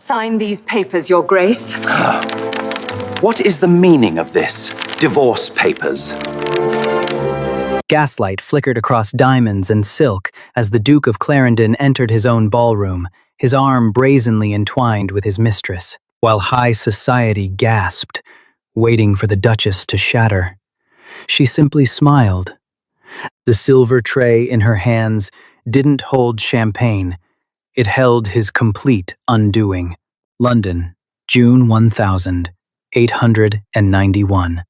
Sign these papers, Your Grace. What is the meaning of this? Divorce papers. Gaslight flickered across diamonds and silk as the Duke of Clarendon entered his own ballroom, his arm brazenly entwined with his mistress, while high society gasped, waiting for the Duchess to shatter. She simply smiled. The silver tray in her hands didn't hold champagne. It held his complete undoing. London, June 1891.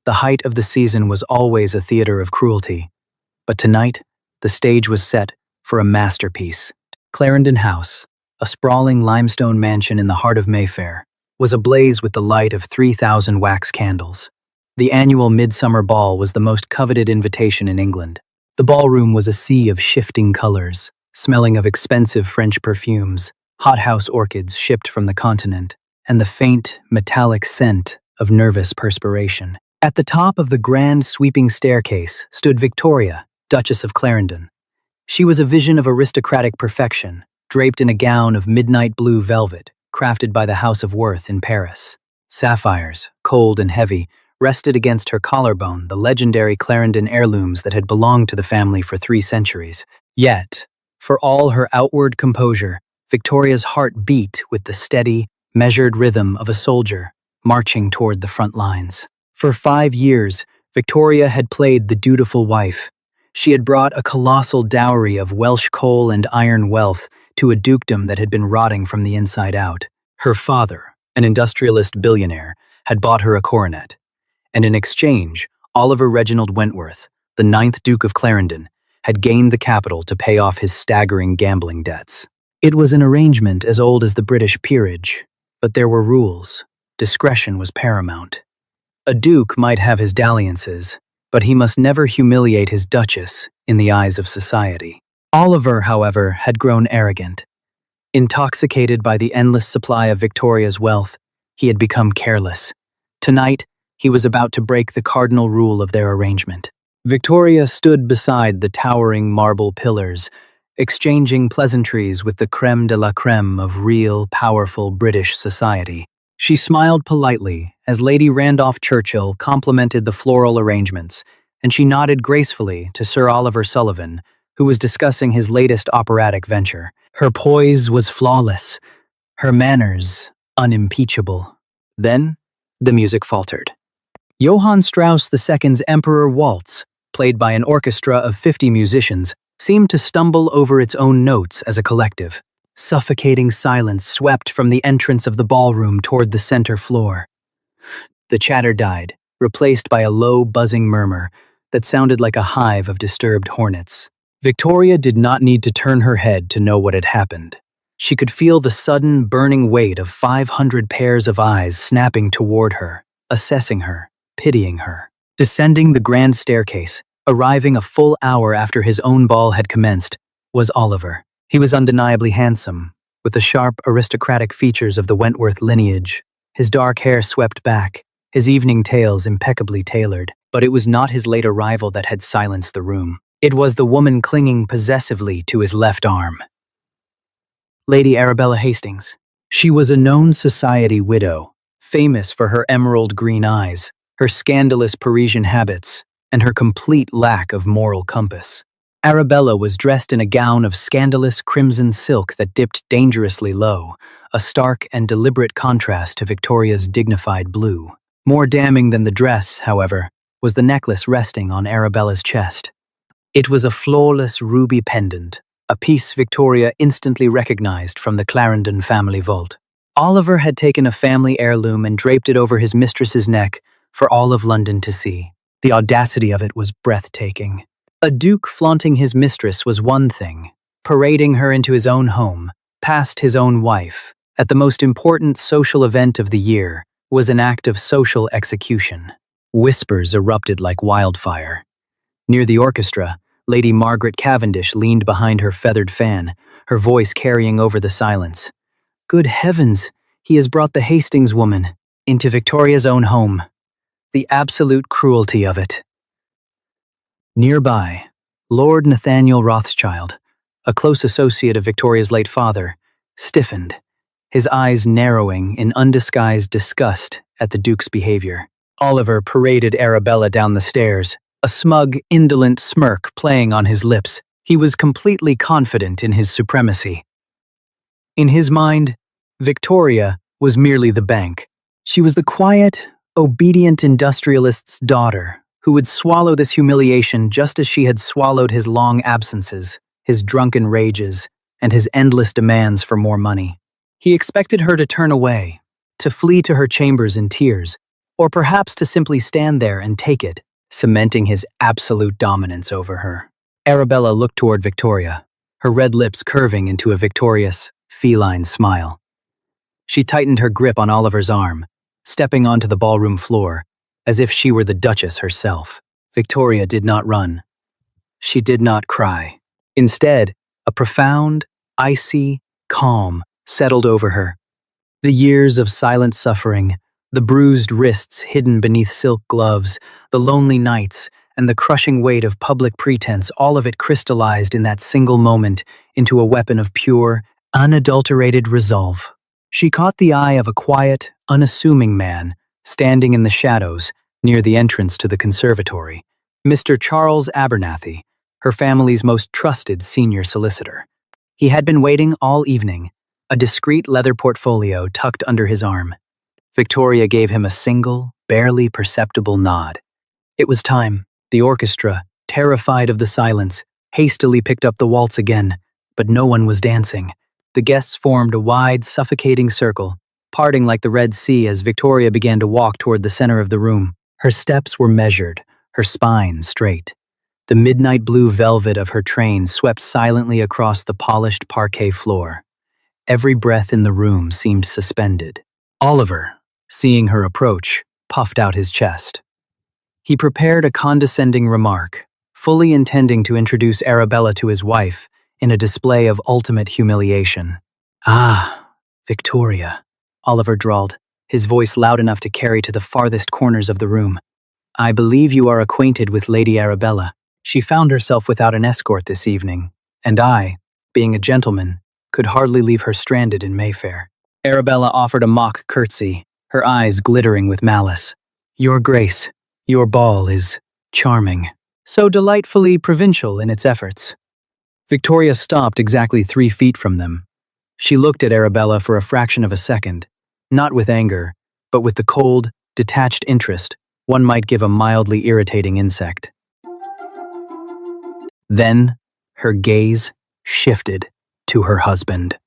The height of the season was always a theater of cruelty, but tonight the stage was set for a masterpiece. Clarendon House, a sprawling limestone mansion in the heart of Mayfair, was ablaze with the light of 3,000 wax candles. The annual midsummer ball was the most coveted invitation in England. The ballroom was a sea of shifting colors, smelling of expensive French perfumes, hothouse orchids shipped from the continent, and the faint, metallic scent of nervous perspiration. At the top of the grand sweeping staircase stood Victoria, Duchess of Clarendon. She was a vision of aristocratic perfection, draped in a gown of midnight blue velvet, crafted by the House of Worth in Paris. Sapphires, cold and heavy, rested against her collarbone, the legendary Clarendon heirlooms that had belonged to the family for 3 centuries. Yet, for all her outward composure, Victoria's heart beat with the steady, measured rhythm of a soldier marching toward the front lines. For 5 years, Victoria had played the dutiful wife. She had brought a colossal dowry of Welsh coal and iron wealth to a dukedom that had been rotting from the inside out. Her father, an industrialist billionaire, had bought her a coronet, and in exchange, Oliver Reginald Wentworth, the 9th Duke of Clarendon, had gained the capital to pay off his staggering gambling debts. It was an arrangement as old as the British peerage, but there were rules. Discretion was paramount. A duke might have his dalliances, but he must never humiliate his duchess in the eyes of society. Oliver, however, had grown arrogant. Intoxicated by the endless supply of Victoria's wealth, he had become careless. Tonight, he was about to break the cardinal rule of their arrangement. Victoria stood beside the towering marble pillars, exchanging pleasantries with the crème de la crème of real, powerful British society. She smiled politely as Lady Randolph Churchill complimented the floral arrangements, and she nodded gracefully to Sir Oliver Sullivan, who was discussing his latest operatic venture. Her poise was flawless, her manners unimpeachable. Then, the music faltered. Johann Strauss II's Emperor Waltz, played by an orchestra of 50 musicians, seemed to stumble over its own notes as a collective. Suffocating silence swept from the entrance of the ballroom toward the center floor. The chatter died, replaced by a low, buzzing murmur that sounded like a hive of disturbed hornets. Victoria did not need to turn her head to know what had happened. She could feel the sudden, burning weight of 500 pairs of eyes snapping toward her, assessing her, pitying her. Descending the grand staircase, arriving a full hour after his own ball had commenced, was Oliver. He was undeniably handsome, with the sharp, aristocratic features of the Wentworth lineage, his dark hair swept back, his evening tails impeccably tailored. But it was not his late arrival that had silenced the room. It was the woman clinging possessively to his left arm. Lady Arabella Hastings. She was a known society widow, famous for her emerald green eyes, her scandalous Parisian habits, and her complete lack of moral compass. Arabella was dressed in a gown of scandalous crimson silk that dipped dangerously low, a stark and deliberate contrast to Victoria's dignified blue. More damning than the dress, however, was the necklace resting on Arabella's chest. It was a flawless ruby pendant, a piece Victoria instantly recognized from the Clarendon family vault. Oliver had taken a family heirloom and draped it over his mistress's neck for all of London to see. The audacity of it was breathtaking. A duke flaunting his mistress was one thing. Parading her into his own home, past his own wife, at the most important social event of the year, was an act of social execution. Whispers erupted like wildfire. Near the orchestra, Lady Margaret Cavendish leaned behind her feathered fan, her voice carrying over the silence. Good heavens, he has brought the Hastings woman into Victoria's own home. The absolute cruelty of it. Nearby, Lord Nathaniel Rothschild, a close associate of Victoria's late father, stiffened, his eyes narrowing in undisguised disgust at the Duke's behavior. Oliver paraded Arabella down the stairs, a smug, indolent smirk playing on his lips. He was completely confident in his supremacy. In his mind, Victoria was merely the bank. She was the quiet, obedient industrialist's daughter who would swallow this humiliation just as she had swallowed his long absences, his drunken rages, and his endless demands for more money. He expected her to turn away, to flee to her chambers in tears, or perhaps to simply stand there and take it, cementing his absolute dominance over her. Arabella looked toward Victoria, her red lips curving into a victorious, feline smile. She tightened her grip on Oliver's arm, stepping onto the ballroom floor, as if she were the Duchess herself. Victoria did not run. She did not cry. Instead, a profound, icy calm settled over her. The years of silent suffering, the bruised wrists hidden beneath silk gloves, the lonely nights, and the crushing weight of public pretense, all of it crystallized in that single moment into a weapon of pure, unadulterated resolve. She caught the eye of a quiet, unassuming man standing in the shadows near the entrance to the conservatory, Mr. Charles Abernathy, her family's most trusted senior solicitor. He had been waiting all evening, a discreet leather portfolio tucked under his arm. Victoria gave him a single, barely perceptible nod. It was time. The orchestra, terrified of the silence, hastily picked up the waltz again, but no one was dancing. The guests formed a wide, suffocating circle, parting like the Red Sea as Victoria began to walk toward the center of the room. Her steps were measured, her spine straight. The midnight blue velvet of her train swept silently across the polished parquet floor. Every breath in the room seemed suspended. Oliver, seeing her approach, puffed out his chest. He prepared a condescending remark, fully intending to introduce Arabella to his wife in a display of ultimate humiliation. "Ah, Victoria," Oliver drawled, his voice loud enough to carry to the farthest corners of the room. "I believe you are acquainted with Lady Arabella. She found herself without an escort this evening, and I, being a gentleman, could hardly leave her stranded in Mayfair." Arabella offered a mock curtsy, her eyes glittering with malice. "Your Grace, your ball is charming, so delightfully provincial in its efforts." Victoria stopped exactly 3 feet from them. She looked at Arabella for a fraction of a second, not with anger, but with the cold, detached interest one might give a mildly irritating insect. Then, her gaze shifted to her husband.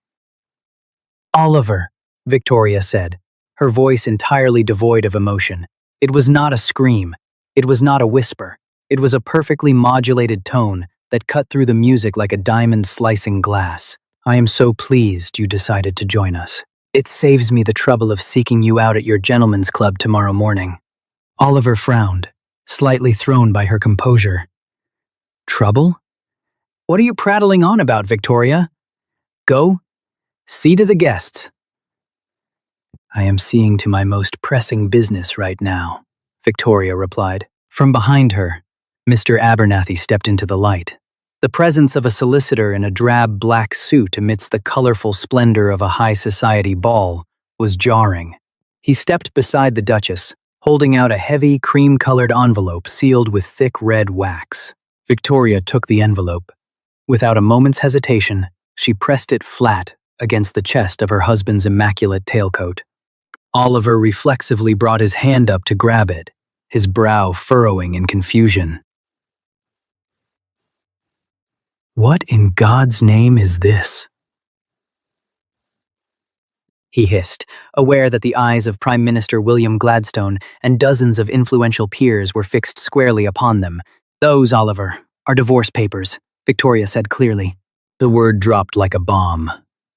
"Oliver," Victoria said, her voice entirely devoid of emotion. It was not a scream. It was not a whisper. It was a perfectly modulated tone that cut through the music like a diamond slicing glass. "I am so pleased you decided to join us. It saves me the trouble of seeking you out at your gentlemen's club tomorrow morning." Oliver frowned, slightly thrown by her composure. "Trouble? What are you prattling on about, Victoria? Go, see to the guests." "I am seeing to my most pressing business right now," Victoria replied. From behind her, Mr. Abernathy stepped into the light. The presence of a solicitor in a drab black suit amidst the colorful splendor of a high society ball was jarring. He stepped beside the Duchess, holding out a heavy, cream-colored envelope sealed with thick red wax. Victoria took the envelope. Without a moment's hesitation, she pressed it flat against the chest of her husband's immaculate tailcoat. Oliver reflexively brought his hand up to grab it, his brow furrowing in confusion. "What in God's name is this?" he hissed, aware that the eyes of Prime Minister William Gladstone and dozens of influential peers were fixed squarely upon them. "Those, Oliver, are divorce papers," Victoria said clearly. The word dropped like a bomb.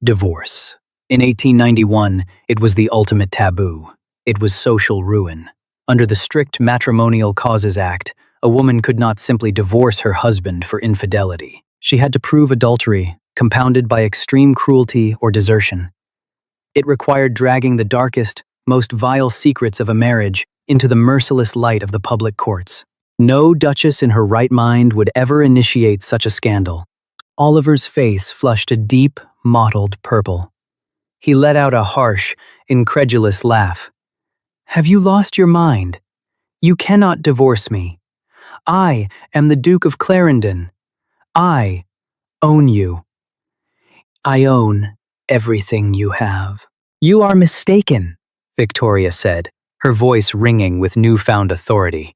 Divorce. In 1891, it was the ultimate taboo. It was social ruin. Under the strict Matrimonial Causes Act, a woman could not simply divorce her husband for infidelity. She had to prove adultery, compounded by extreme cruelty or desertion. It required dragging the darkest, most vile secrets of a marriage into the merciless light of the public courts. No duchess in her right mind would ever initiate such a scandal. Oliver's face flushed a deep, mottled purple. He let out a harsh, incredulous laugh. "Have you lost your mind? You cannot divorce me. I am the Duke of Clarendon. I own you. I own everything you have." "You are mistaken," Victoria said, her voice ringing with newfound authority.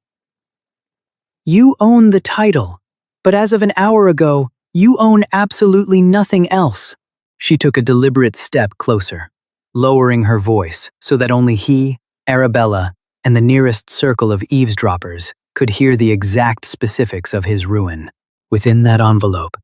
"You own the title, but as of an hour ago, you own absolutely nothing else." She took a deliberate step closer, lowering her voice so that only he, Arabella, and the nearest circle of eavesdroppers could hear the exact specifics of his ruin. "Within that envelope,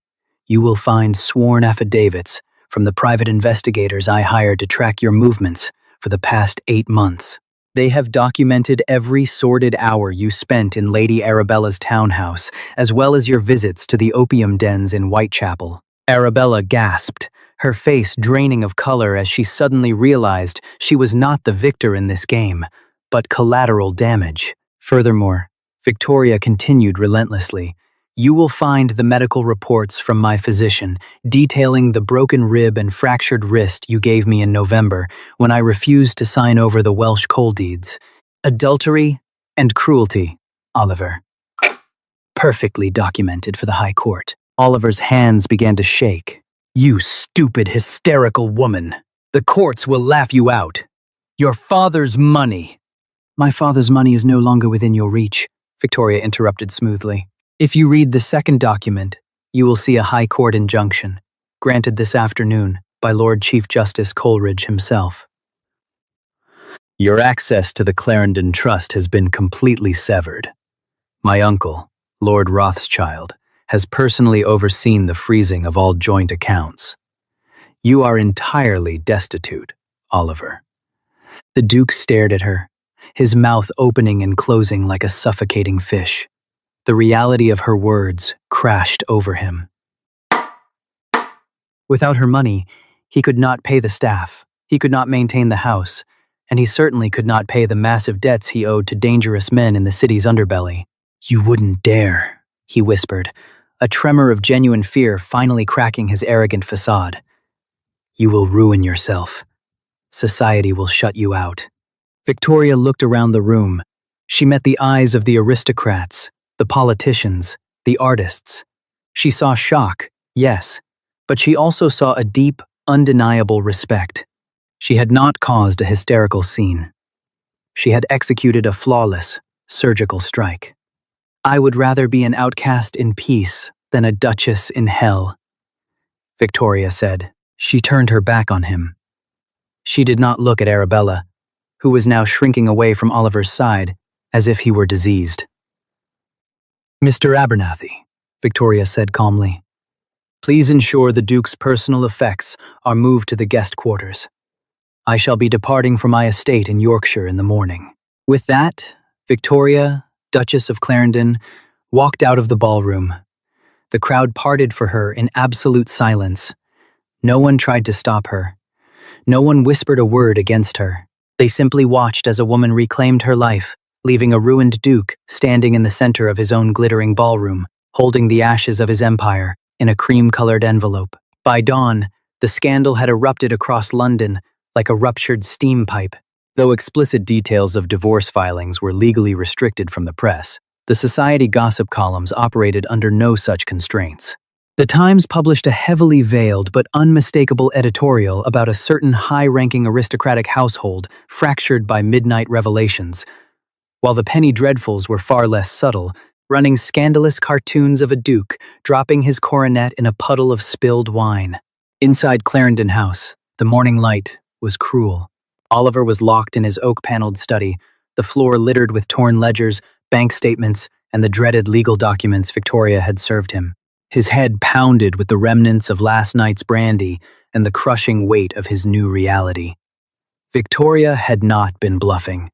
you will find sworn affidavits from the private investigators I hired to track your movements for the past 8 months. They have documented every sordid hour you spent in Lady Arabella's townhouse, as well as your visits to the opium dens in Whitechapel." Arabella gasped, her face draining of color as she suddenly realized she was not the victor in this game, but collateral damage. Furthermore, Victoria continued relentlessly, "You will find the medical reports from my physician detailing the broken rib and fractured wrist you gave me in November when I refused to sign over the Welsh coal deeds. Adultery and cruelty, Oliver. Perfectly documented for the High Court." Oliver's hands began to shake. "You stupid, hysterical woman! The courts will laugh you out. Your father's money." "My father's money is no longer within your reach," Victoria interrupted smoothly. "If you read the second document, you will see a High Court injunction, granted this afternoon by Lord Chief Justice Coleridge himself. Your access to the Clarendon Trust has been completely severed. My uncle, Lord Rothschild, has personally overseen the freezing of all joint accounts. You are entirely destitute, Oliver." The Duke stared at her, his mouth opening and closing like a suffocating fish. The reality of her words crashed over him. Without her money, he could not pay the staff, he could not maintain the house, and he certainly could not pay the massive debts he owed to dangerous men in the city's underbelly. "You wouldn't dare," he whispered, a tremor of genuine fear finally cracking his arrogant facade. "You will ruin yourself. Society will shut you out." Victoria looked around the room. She met the eyes of the aristocrats, the politicians, the artists. She saw shock, yes, but she also saw a deep, undeniable respect. She had not caused a hysterical scene. She had executed a flawless, surgical strike. "I would rather be an outcast in peace than a duchess in hell," Victoria said. She turned her back on him. She did not look at Arabella, who was now shrinking away from Oliver's side as if he were diseased. "Mr. Abernathy," Victoria said calmly, "please ensure the Duke's personal effects are moved to the guest quarters. I shall be departing for my estate in Yorkshire in the morning." With that, Victoria, Duchess of Clarendon, walked out of the ballroom. The crowd parted for her in absolute silence. No one tried to stop her. No one whispered a word against her. They simply watched as a woman reclaimed her life, leaving a ruined duke standing in the center of his own glittering ballroom, holding the ashes of his empire in a cream-colored envelope. By dawn, the scandal had erupted across London like a ruptured steam pipe. Though explicit details of divorce filings were legally restricted from the press, the society gossip columns operated under no such constraints. The Times published a heavily veiled but unmistakable editorial about a certain high-ranking aristocratic household fractured by midnight revelations, while the penny dreadfuls were far less subtle, running scandalous cartoons of a duke dropping his coronet in a puddle of spilled wine. Inside Clarendon House, the morning light was cruel. Oliver was locked in his oak-paneled study, the floor littered with torn ledgers, bank statements, and the dreaded legal documents Victoria had served him. His head pounded with the remnants of last night's brandy and the crushing weight of his new reality. Victoria had not been bluffing.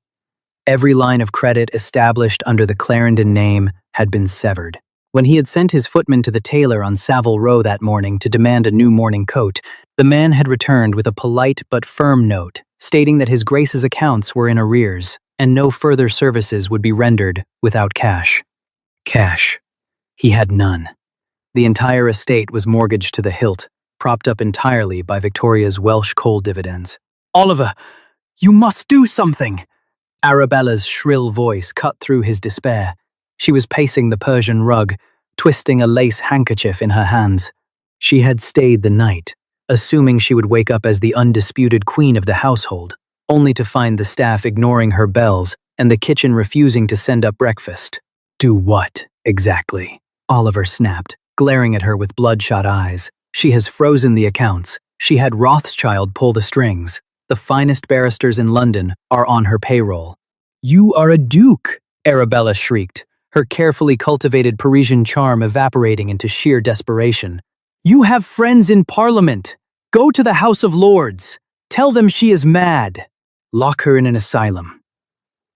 Every line of credit established under the Clarendon name had been severed. When he had sent his footman to the tailor on Savile Row that morning to demand a new morning coat, the man had returned with a polite but firm note, stating that his Grace's accounts were in arrears, and no further services would be rendered without cash. Cash. He had none. The entire estate was mortgaged to the hilt, propped up entirely by Victoria's Welsh coal dividends. "Oliver, you must do something!" Arabella's shrill voice cut through his despair. She was pacing the Persian rug, twisting a lace handkerchief in her hands. She had stayed the night, assuming she would wake up as the undisputed queen of the household, only to find the staff ignoring her bells and the kitchen refusing to send up breakfast. "Do what, exactly?" Oliver snapped, glaring at her with bloodshot eyes. "She has frozen the accounts. She had Rothschild pull the strings. The finest barristers in London are on her payroll." "You are a duke!" Arabella shrieked, her carefully cultivated Parisian charm evaporating into sheer desperation. "You have friends in Parliament. Go to the House of Lords. Tell them she is mad. Lock her in an asylum.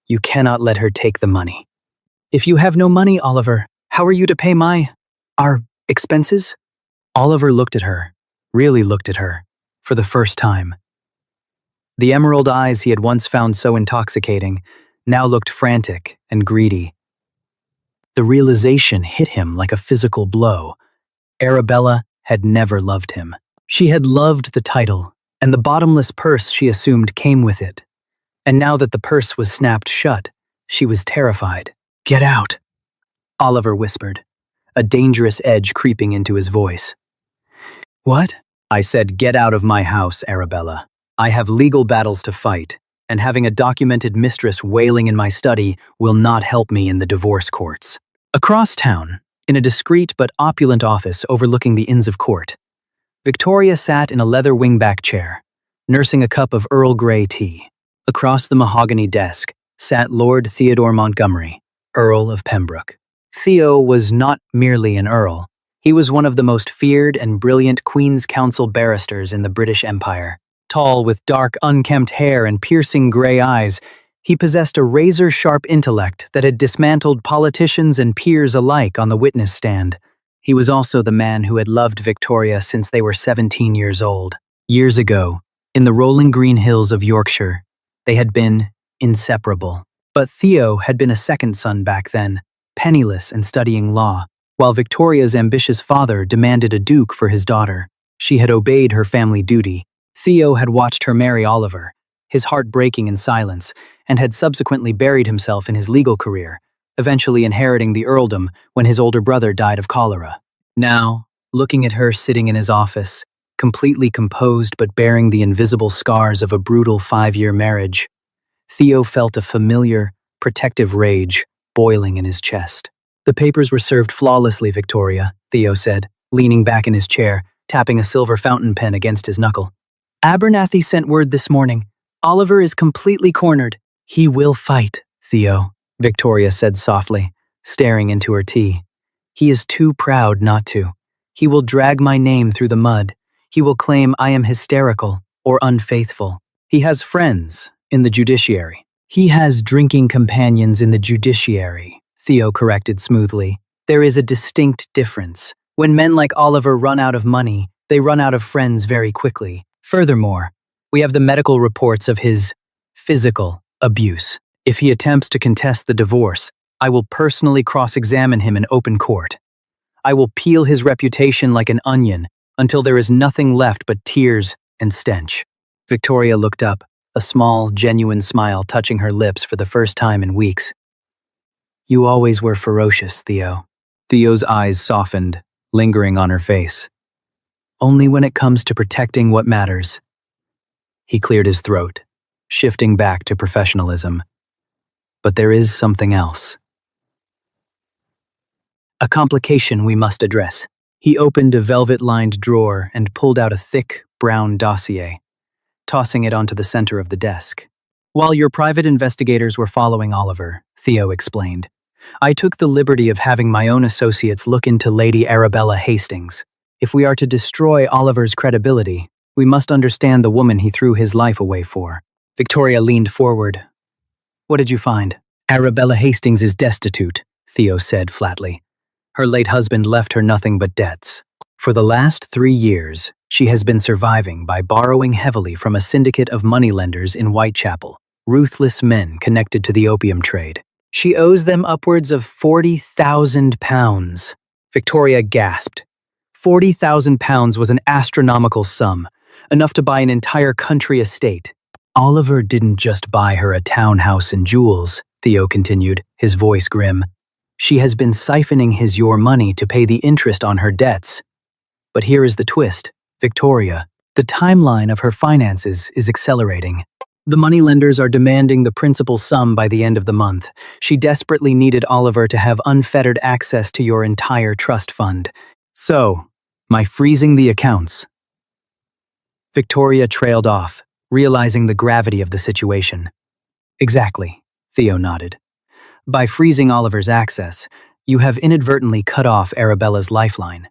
You cannot let her take the money." "If you have no money, Oliver, how are you to pay our expenses?" Oliver looked at her, really looked at her, for the first time. The emerald eyes he had once found so intoxicating now looked frantic and greedy. The realization hit him like a physical blow. Arabella had never loved him. She had loved the title, and the bottomless purse she assumed came with it. And now that the purse was snapped shut, she was terrified. "Get out," Oliver whispered, a dangerous edge creeping into his voice. "What?" "I said, get out of my house, Arabella. I have legal battles to fight, and having a documented mistress wailing in my study will not help me in the divorce courts." Across town, in a discreet but opulent office overlooking the Inns of Court, Victoria sat in a leather wingback chair, nursing a cup of Earl Grey tea. Across the mahogany desk sat Lord Theodore Montgomery, Earl of Pembroke. Theo was not merely an earl. He was one of the most feared and brilliant Queen's Counsel barristers in the British Empire. Tall, with dark, unkempt hair and piercing grey eyes, he possessed a razor-sharp intellect that had dismantled politicians and peers alike on the witness stand. He was also the man who had loved Victoria since they were 17 years old. Years ago, in the rolling green hills of Yorkshire, they had been inseparable. But Theo had been a second son back then, penniless and studying law, while Victoria's ambitious father demanded a duke for his daughter. She had obeyed her family duty. Theo had watched her marry Oliver, his heart breaking in silence, and had subsequently buried himself in his legal career, eventually inheriting the earldom when his older brother died of cholera. Now, looking at her sitting in his office, completely composed but bearing the invisible scars of a brutal 5-year marriage, Theo felt a familiar, protective rage boiling in his chest. "The papers were served flawlessly, Victoria," Theo said, leaning back in his chair, tapping a silver fountain pen against his knuckle. "Abernathy sent word this morning. Oliver is completely cornered." "He will fight, Theo," Victoria said softly, staring into her tea. "He is too proud not to. He will drag my name through the mud. He will claim I am hysterical or unfaithful. He has friends in the judiciary." "He has drinking companions in the judiciary," Theo corrected smoothly. "There is a distinct difference. When men like Oliver run out of money, they run out of friends very quickly. Furthermore, we have the medical reports of his physical abuse. If he attempts to contest the divorce, I will personally cross-examine him in open court. I will peel his reputation like an onion until there is nothing left but tears and stench." Victoria looked up, a small, genuine smile touching her lips for the first time in weeks. "You always were ferocious, Theo." Theo's eyes softened, lingering on her face. "Only when it comes to protecting what matters." He cleared his throat, shifting back to professionalism. "But there is something else. A complication we must address." He opened a velvet-lined drawer and pulled out a thick, brown dossier, tossing it onto the center of the desk. "While your private investigators were following Oliver," Theo explained, "I took the liberty of having my own associates look into Lady Arabella Hastings. If we are to destroy Oliver's credibility, we must understand the woman he threw his life away for." Victoria leaned forward. "What did you find?" "Arabella Hastings is destitute," Theo said flatly. "Her late husband left her nothing but debts. For the last 3 years, she has been surviving by borrowing heavily from a syndicate of moneylenders in Whitechapel, ruthless men connected to the opium trade. She owes them upwards of £40,000. Victoria gasped. £40,000 was an astronomical sum, enough to buy an entire country estate. Oliver didn't just buy her a townhouse and jewels, Theo continued, his voice grim. She has been siphoning your money to pay the interest on her debts. But here is the twist, Victoria. The timeline of her finances is accelerating. The moneylenders are demanding the principal sum by the end of the month. She desperately needed Oliver to have unfettered access to your entire trust fund. So, my freezing the accounts. Victoria trailed off, realizing the gravity of the situation. Exactly, Theo nodded. By freezing Oliver's access, you have inadvertently cut off Arabella's lifeline.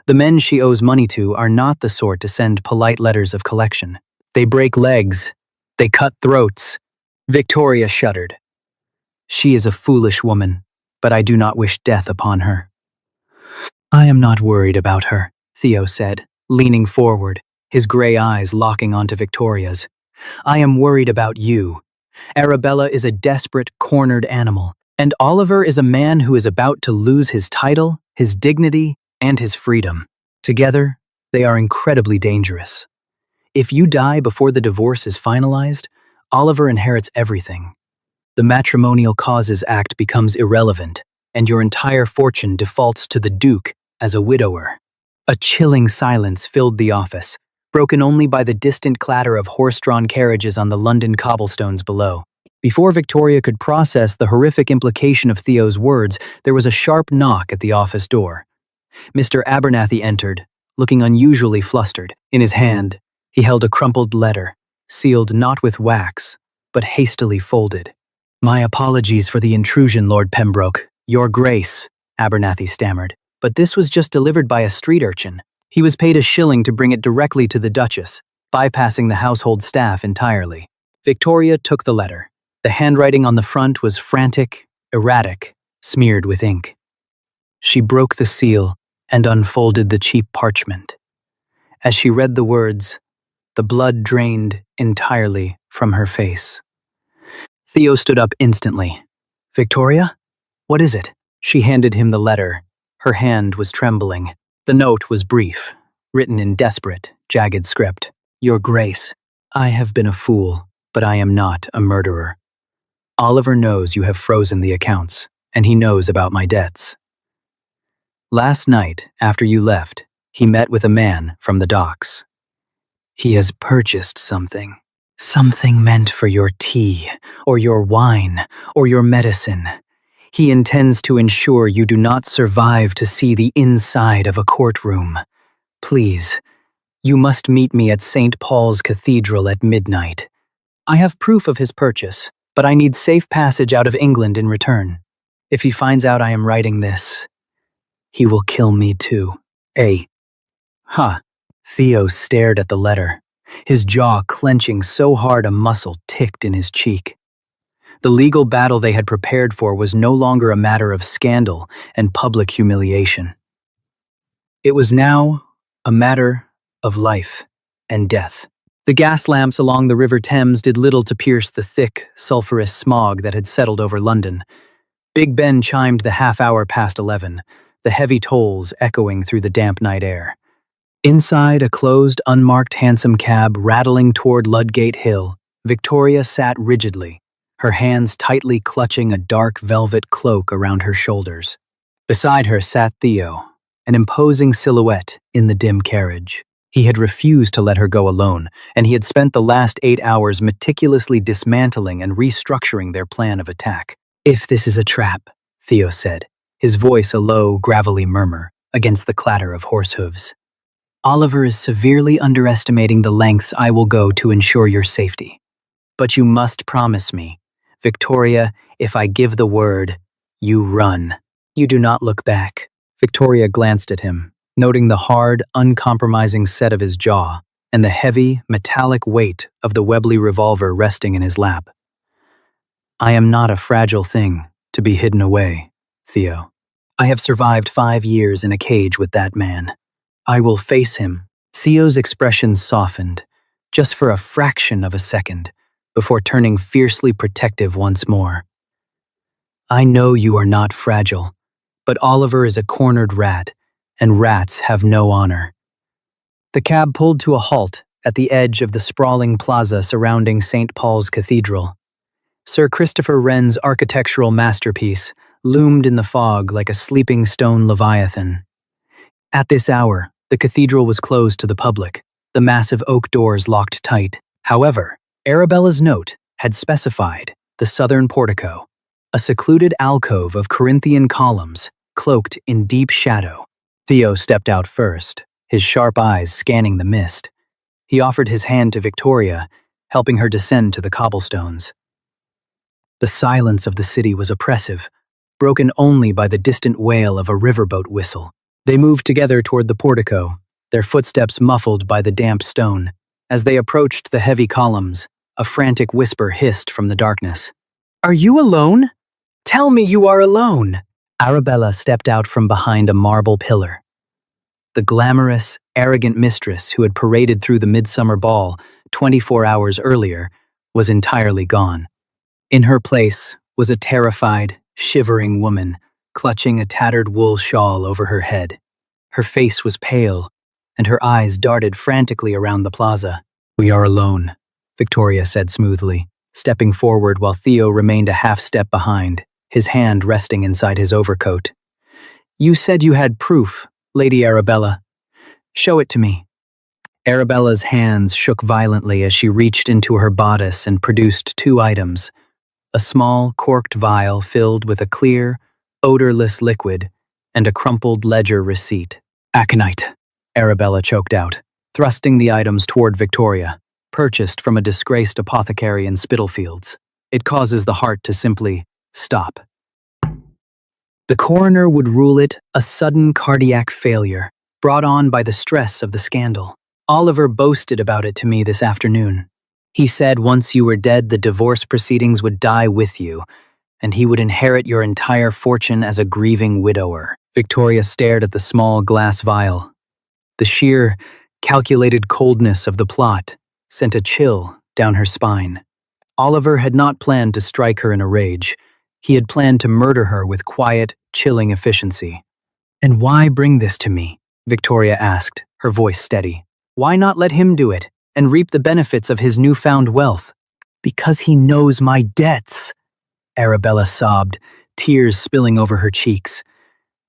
The men she owes money to are not the sort to send polite letters of collection. They break legs. They cut throats. Victoria shuddered. She is a foolish woman, but I do not wish death upon her. I am not worried about her, Theo said, leaning forward, his gray eyes locking onto Victoria's. I am worried about you. Arabella is a desperate, cornered animal, and Oliver is a man who is about to lose his title, his dignity, and his freedom. Together, they are incredibly dangerous. If you die before the divorce is finalized, Oliver inherits everything. The Matrimonial Causes Act becomes irrelevant, and your entire fortune defaults to the Duke as a widower. A chilling silence filled the office, broken only by the distant clatter of horse-drawn carriages on the London cobblestones below. Before Victoria could process the horrific implication of Theo's words, there was a sharp knock at the office door. Mr. Abernathy entered, looking unusually flustered. In his hand, he held a crumpled letter, sealed not with wax, but hastily folded. My apologies for the intrusion, Lord Pembroke. Your Grace, Abernathy stammered. But this was just delivered by a street urchin. He was paid £1 to bring it directly to the Duchess, bypassing the household staff entirely. Victoria took the letter. The handwriting on the front was frantic, erratic, smeared with ink. She broke the seal and unfolded the cheap parchment. As she read the words, the blood drained entirely from her face. Theo stood up instantly. Victoria? What is it? She handed him the letter. Her hand was trembling. The note was brief, written in desperate, jagged script. Your Grace, I have been a fool, but I am not a murderer. Oliver knows you have frozen the accounts, and he knows about my debts. Last night, after you left, he met with a man from the docks. He has purchased something. Something meant for your tea, or your wine, or your medicine. He intends to ensure you do not survive to see the inside of a courtroom. Please, you must meet me at St. Paul's Cathedral at midnight. I have proof of his purchase, but I need safe passage out of England in return. If he finds out I am writing this, he will kill me too. Theo stared at the letter, his jaw clenching so hard a muscle ticked in his cheek. The legal battle they had prepared for was no longer a matter of scandal and public humiliation. It was now a matter of life and death. The gas lamps along the River Thames did little to pierce the thick, sulphurous smog that had settled over London. Big Ben chimed the half-hour past 11, the heavy tolls echoing through the damp night air. Inside a closed, unmarked hansom cab rattling toward Ludgate Hill, Victoria sat rigidly, her hands tightly clutching a dark velvet cloak around her shoulders. Beside her sat Theo, an imposing silhouette in the dim carriage. He had refused to let her go alone, and he had spent the last 8 hours meticulously dismantling and restructuring their plan of attack. If this is a trap, Theo said, his voice a low, gravelly murmur against the clatter of horse hooves. Oliver is severely underestimating the lengths I will go to ensure your safety. But you must promise me, Victoria, if I give the word, you run. You do not look back. Victoria glanced at him, noting the hard, uncompromising set of his jaw and the heavy, metallic weight of the Webley revolver resting in his lap. I am not a fragile thing to be hidden away, Theo. I have survived 5 years in a cage with that man. I will face him. Theo's expression softened, just for a fraction of a second, before turning fiercely protective once more. I know you are not fragile, but Oliver is a cornered rat, and rats have no honor. The cab pulled to a halt at the edge of the sprawling plaza surrounding St. Paul's Cathedral. Sir Christopher Wren's architectural masterpiece loomed in the fog like a sleeping stone leviathan. At this hour, the cathedral was closed to the public, the massive oak doors locked tight. However, Arabella's note had specified the southern portico, a secluded alcove of Corinthian columns, cloaked in deep shadow. Theo stepped out first, his sharp eyes scanning the mist. He offered his hand to Victoria, helping her descend to the cobblestones. The silence of the city was oppressive, broken only by the distant wail of a riverboat whistle. They moved together toward the portico, their footsteps muffled by the damp stone. As they approached the heavy columns, a frantic whisper hissed from the darkness. "Are you alone? Tell me you are alone!" Arabella stepped out from behind a marble pillar. The glamorous, arrogant mistress who had paraded through the midsummer ball 24 hours earlier was entirely gone. In her place was a terrified, shivering woman, clutching a tattered wool shawl over her head. Her face was pale, and her eyes darted frantically around the plaza. "We are alone," Victoria said smoothly, stepping forward while Theo remained a half-step behind, his hand resting inside his overcoat. "You said you had proof, Lady Arabella. Show it to me." Arabella's hands shook violently as she reached into her bodice and produced two items: a small, corked vial filled with a clear, odorless liquid, and a crumpled ledger receipt. "Aconite," Arabella choked out, thrusting the items toward Victoria, purchased from a disgraced apothecary in Spitalfields. "It causes the heart to simply stop." The coroner would rule it a sudden cardiac failure, brought on by the stress of the scandal. Oliver boasted about it to me this afternoon. He said once you were dead, the divorce proceedings would die with you, and he would inherit your entire fortune as a grieving widower. Victoria stared at the small glass vial. The sheer, calculated coldness of the plot sent a chill down her spine. Oliver had not planned to strike her in a rage. He had planned to murder her with quiet, chilling efficiency. "And why bring this to me?" Victoria asked, her voice steady. "Why not let him do it and reap the benefits of his newfound wealth?" "Because he knows my debts," Arabella sobbed, tears spilling over her cheeks.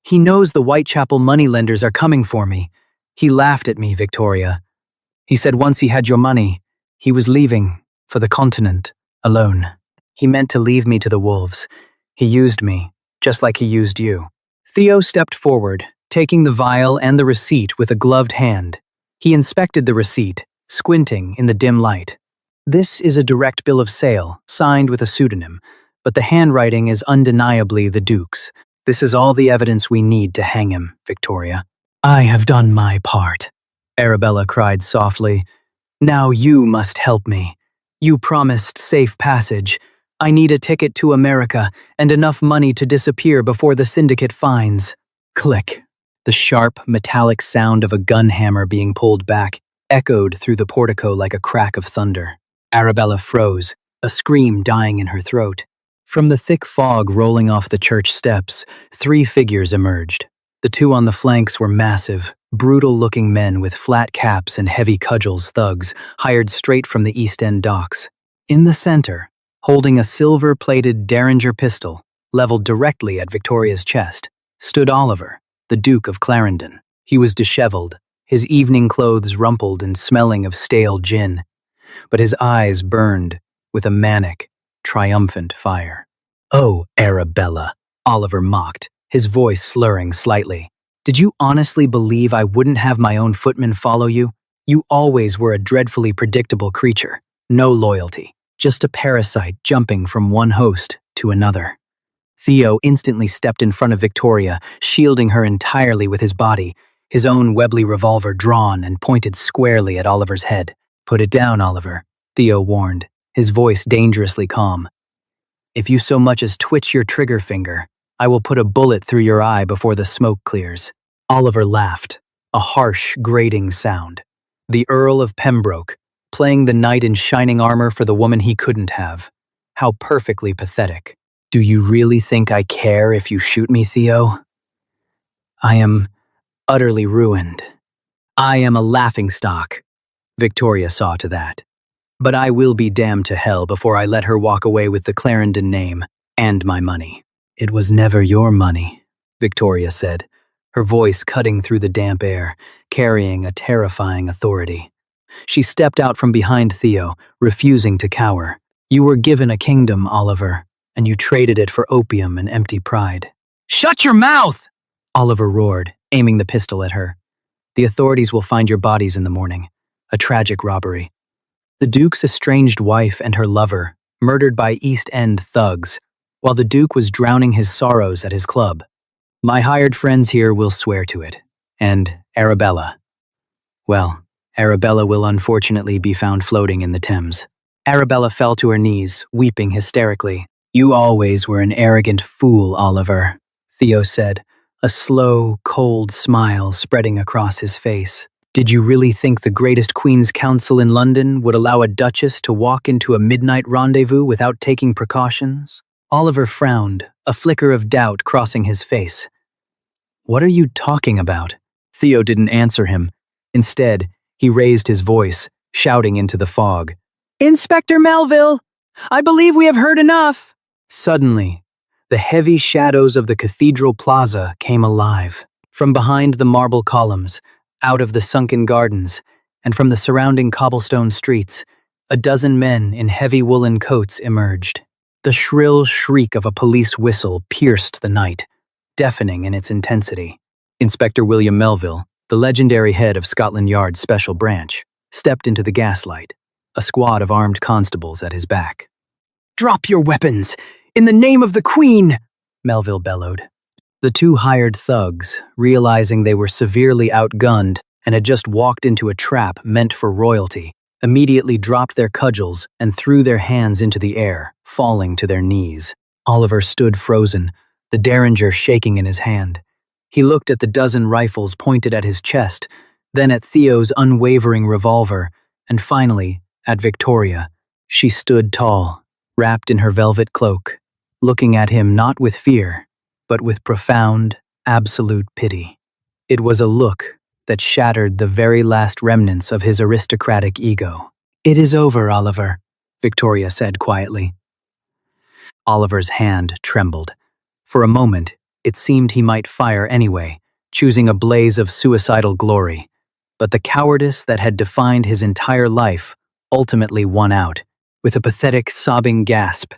"He knows the Whitechapel moneylenders are coming for me. He laughed at me, Victoria. He said once he had your money, he was leaving for the continent alone. He meant to leave me to the wolves. He used me, just like he used you." Theo stepped forward, taking the vial and the receipt with a gloved hand. He inspected the receipt, squinting in the dim light. "This is a direct bill of sale, signed with a pseudonym, but the handwriting is undeniably the Duke's. This is all the evidence we need to hang him, Victoria." "I have done my part," Arabella cried softly. "Now you must help me. You promised safe passage. I need a ticket to America and enough money to disappear before the syndicate finds." Click. The sharp, metallic sound of a gun hammer being pulled back echoed through the portico like a crack of thunder. Arabella froze, a scream dying in her throat. From the thick fog rolling off the church steps, three figures emerged. The two on the flanks were massive, brutal-looking men with flat caps and heavy cudgels, thugs, hired straight from the East End docks. In the center, holding a silver-plated Derringer pistol, leveled directly at Victoria's chest, stood Oliver, the Duke of Clarendon. He was disheveled, his evening clothes rumpled and smelling of stale gin, but his eyes burned with a manic, triumphant fire. "Oh, Arabella," Oliver mocked, his voice slurring slightly. "Did you honestly believe I wouldn't have my own footmen follow you? You always were a dreadfully predictable creature. No loyalty, just a parasite jumping from one host to another." Theo instantly stepped in front of Victoria, shielding her entirely with his body, his own Webley revolver drawn and pointed squarely at Oliver's head. "Put it down, Oliver," Theo warned, his voice dangerously calm. "If you so much as twitch your trigger finger, I will put a bullet through your eye before the smoke clears." Oliver laughed, a harsh, grating sound. The Earl of Pembroke, playing the knight in shining armor for the woman he couldn't have. How perfectly pathetic. "Do you really think I care if you shoot me, Theo?" I am utterly ruined. I am a laughingstock. Victoria saw to that. But I will be damned to hell before I let her walk away with the Clarendon name and my money. It was never your money, Victoria said, her voice cutting through the damp air, carrying a terrifying authority. She stepped out from behind Theo, refusing to cower. You were given a kingdom, Oliver, and you traded it for opium and empty pride. Shut your mouth! Oliver roared, aiming the pistol at her. The authorities will find your bodies in the morning. A tragic robbery. The Duke's estranged wife and her lover, murdered by East End thugs, while the Duke was drowning his sorrows at his club. My hired friends here will swear to it. And Arabella. Well, Arabella will unfortunately be found floating in the Thames. Arabella fell to her knees, weeping hysterically. You always were an arrogant fool, Oliver, Theo said, a slow, cold smile spreading across his face. Did you really think the greatest Queen's Counsel in London would allow a duchess to walk into a midnight rendezvous without taking precautions? Oliver frowned, a flicker of doubt crossing his face. What are you talking about? Theo didn't answer him. Instead, he raised his voice, shouting into the fog. Inspector Melville! I believe we have heard enough! Suddenly, the heavy shadows of the cathedral plaza came alive. From behind the marble columns, out of the sunken gardens, and from the surrounding cobblestone streets, a dozen men in heavy woolen coats emerged. The shrill shriek of a police whistle pierced the night, deafening in its intensity. Inspector William Melville, the legendary head of Scotland Yard's special branch, stepped into the gaslight, a squad of armed constables at his back. Drop your weapons! In the name of the Queen! Melville bellowed. The two hired thugs, realizing they were severely outgunned and had just walked into a trap meant for royalty, immediately dropped their cudgels and threw their hands into the air, falling to their knees. Oliver stood frozen, the derringer shaking in his hand. He looked at the dozen rifles pointed at his chest, then at Theo's unwavering revolver, and finally at Victoria. She stood tall, wrapped in her velvet cloak, looking at him not with fear, but with profound, absolute pity. It was a look that shattered the very last remnants of his aristocratic ego. It is over, Oliver, Victoria said quietly. Oliver's hand trembled. For a moment, it seemed he might fire anyway, choosing a blaze of suicidal glory. But the cowardice that had defined his entire life ultimately won out. With a pathetic, sobbing gasp,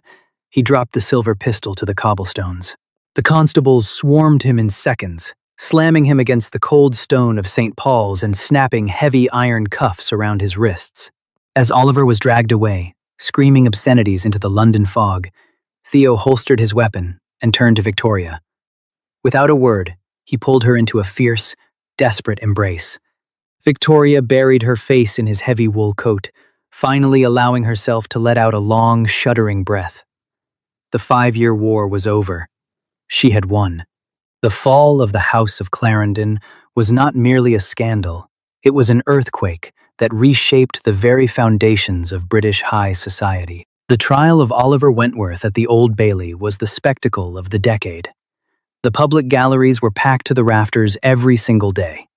he dropped the silver pistol to the cobblestones. The constables swarmed him in seconds, slamming him against the cold stone of St. Paul's and snapping heavy iron cuffs around his wrists. As Oliver was dragged away, screaming obscenities into the London fog, Theo holstered his weapon and turned to Victoria. Without a word, he pulled her into a fierce, desperate embrace. Victoria buried her face in his heavy wool coat, finally allowing herself to let out a long, shuddering breath. The 5-year war was over. She had won. The fall of the House of Clarendon was not merely a scandal, it was an earthquake that reshaped the very foundations of British high society. The trial of Oliver Wentworth at the Old Bailey was the spectacle of the decade. The public galleries were packed to the rafters every single day.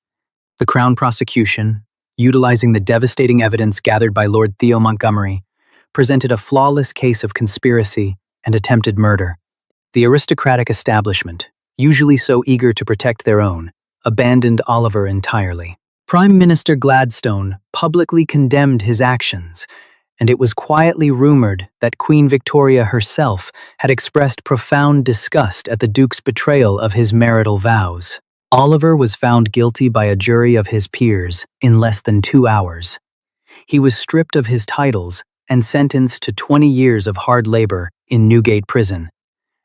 The Crown prosecution, utilizing the devastating evidence gathered by Lord Theo Montgomery, presented a flawless case of conspiracy and attempted murder. The aristocratic establishment, usually so eager to protect their own, abandoned Oliver entirely. Prime Minister Gladstone publicly condemned his actions, and it was quietly rumored that Queen Victoria herself had expressed profound disgust at the Duke's betrayal of his marital vows. Oliver was found guilty by a jury of his peers in less than 2 hours. He was stripped of his titles and sentenced to 20 years of hard labor in Newgate Prison,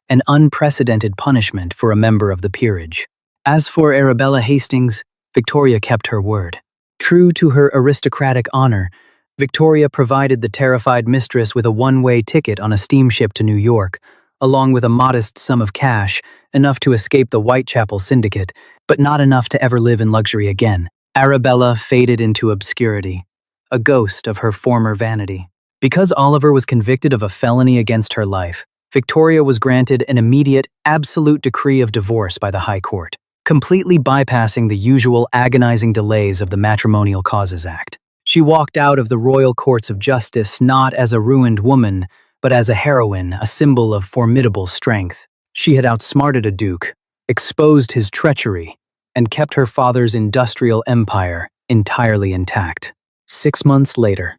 an unprecedented punishment for a member of the peerage. As for Arabella Hastings, Victoria kept her word. True to her aristocratic honor, Victoria provided the terrified mistress with a one-way ticket on a steamship to New York, along with a modest sum of cash, enough to escape the Whitechapel syndicate, but not enough to ever live in luxury again. Arabella faded into obscurity, a ghost of her former vanity. Because Oliver was convicted of a felony against her life, Victoria was granted an immediate, absolute decree of divorce by the High Court. completely bypassing the usual agonizing delays of the Matrimonial Causes Act. She walked out of the royal courts of justice not as a ruined woman, but as a heroine, a symbol of formidable strength. She had outsmarted a duke, exposed his treachery, and kept her father's industrial empire entirely intact. 6 months later,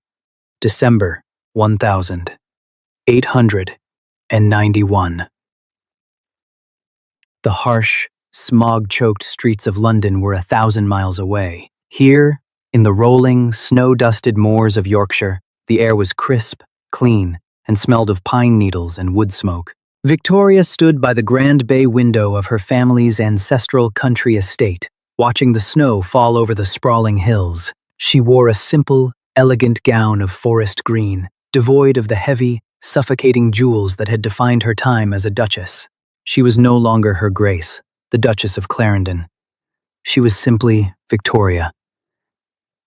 December 1891. The harsh, smog-choked streets of London were 1,000 miles away. Here, in the rolling, snow-dusted moors of Yorkshire, the air was crisp, clean, and smelled of pine needles and wood smoke. Victoria stood by the grand bay window of her family's ancestral country estate, watching the snow fall over the sprawling hills. She wore a simple, elegant gown of forest green, devoid of the heavy, suffocating jewels that had defined her time as a duchess. She was no longer Her Grace, the Duchess of Clarendon. She was simply Victoria,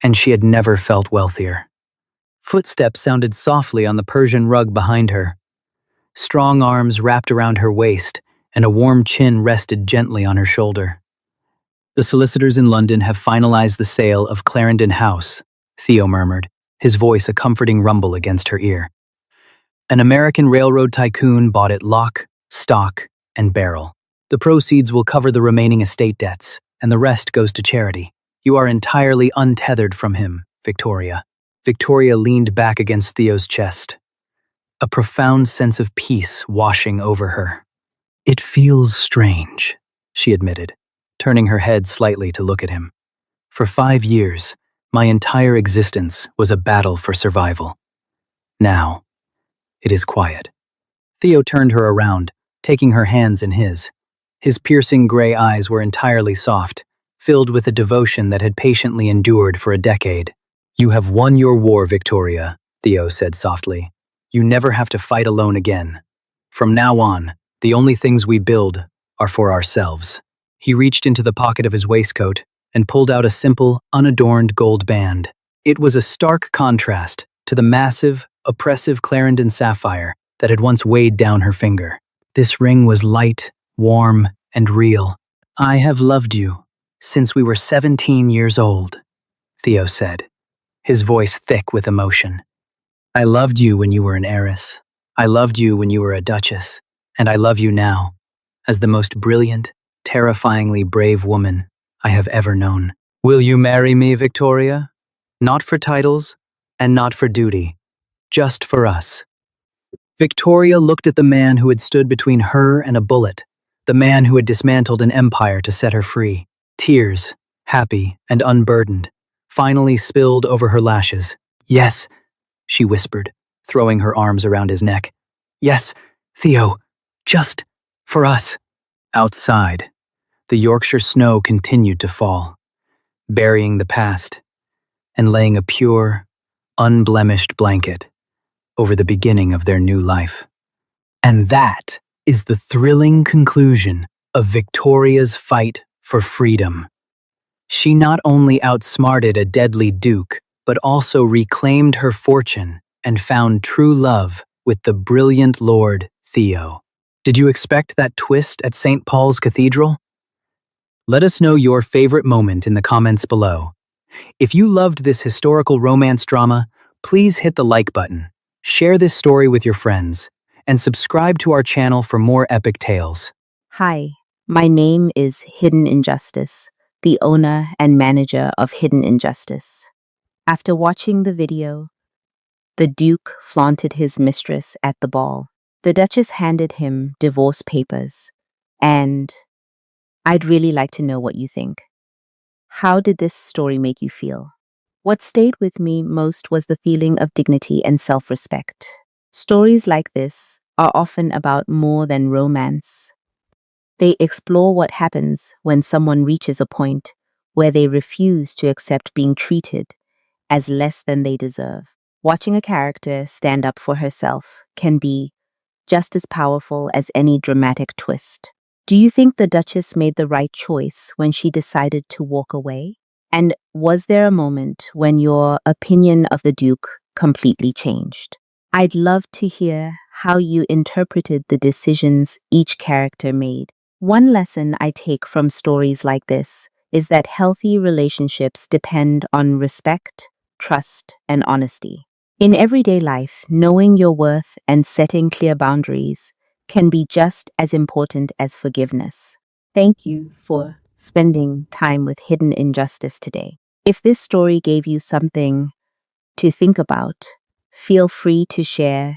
and she had never felt wealthier. Footsteps sounded softly on the Persian rug behind her. Strong arms wrapped around her waist, and a warm chin rested gently on her shoulder. "The solicitors in London have finalized the sale of Clarendon House," Theo murmured, his voice a comforting rumble against her ear. "An American railroad tycoon bought it lock, stock, and barrel. The proceeds will cover the remaining estate debts, and the rest goes to charity. You are entirely untethered from him, Victoria." Victoria leaned back against Theo's chest, a profound sense of peace washing over her. "It feels strange," she admitted, turning her head slightly to look at him. "For 5 years, my entire existence was a battle for survival. Now, it is quiet." Theo turned her around, taking her hands in his. His piercing gray eyes were entirely soft, filled with a devotion that had patiently endured for a decade. "You have won your war, Victoria," Theo said softly. "You never have to fight alone again. From now on, the only things we build are for ourselves." He reached into the pocket of his waistcoat and pulled out a simple, unadorned gold band. It was a stark contrast to the massive, oppressive Clarendon sapphire that had once weighed down her finger. This ring was light, warm, and real. "I have loved you since we were 17 years old," Theo said, his voice thick with emotion. "I loved you when you were an heiress. I loved you when you were a duchess. And I love you now, as the most brilliant, terrifyingly brave woman I have ever known. Will you marry me, Victoria? Not for titles, and not for duty. Just for us." Victoria looked at the man who had stood between her and a bullet, the man who had dismantled an empire to set her free. Tears, happy and unburdened, finally spilled over her lashes. "Yes," she whispered, throwing her arms around his neck. "Yes, Theo, just for us." Outside, the Yorkshire snow continued to fall, burying the past and laying a pure, unblemished blanket over the beginning of their new life. And that is the thrilling conclusion of Victoria's fight for freedom. She not only outsmarted a deadly duke, but also reclaimed her fortune and found true love with the brilliant Lord Theo. Did you expect that twist at St. Paul's Cathedral? Let us know your favorite moment in the comments below. If you loved this historical romance drama, please hit the like button, share this story with your friends, and subscribe to our channel for more epic tales. Hi, my name is Hidden Injustice, the owner and manager of Hidden Injustice. After watching the video, the Duke flaunted his mistress at the ball. The Duchess handed him divorce papers, and I'd really like to know what you think. How did this story make you feel? What stayed with me most was the feeling of dignity and self-respect. Stories like this are often about more than romance. They explore what happens when someone reaches a point where they refuse to accept being treated as less than they deserve. Watching a character stand up for herself can be just as powerful as any dramatic twist. Do you think the Duchess made the right choice when she decided to walk away? And was there a moment when your opinion of the Duke completely changed? I'd love to hear how you interpreted the decisions each character made. One lesson I take from stories like this is that healthy relationships depend on respect, trust, and honesty. In everyday life, knowing your worth and setting clear boundaries can be just as important as forgiveness. Thank you for spending time with Hidden Injustice today. If this story gave you something to think about, feel free to share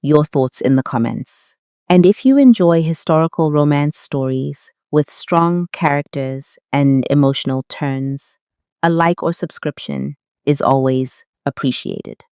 your thoughts in the comments. And if you enjoy historical romance stories with strong characters and emotional turns, a like or subscription is always appreciated.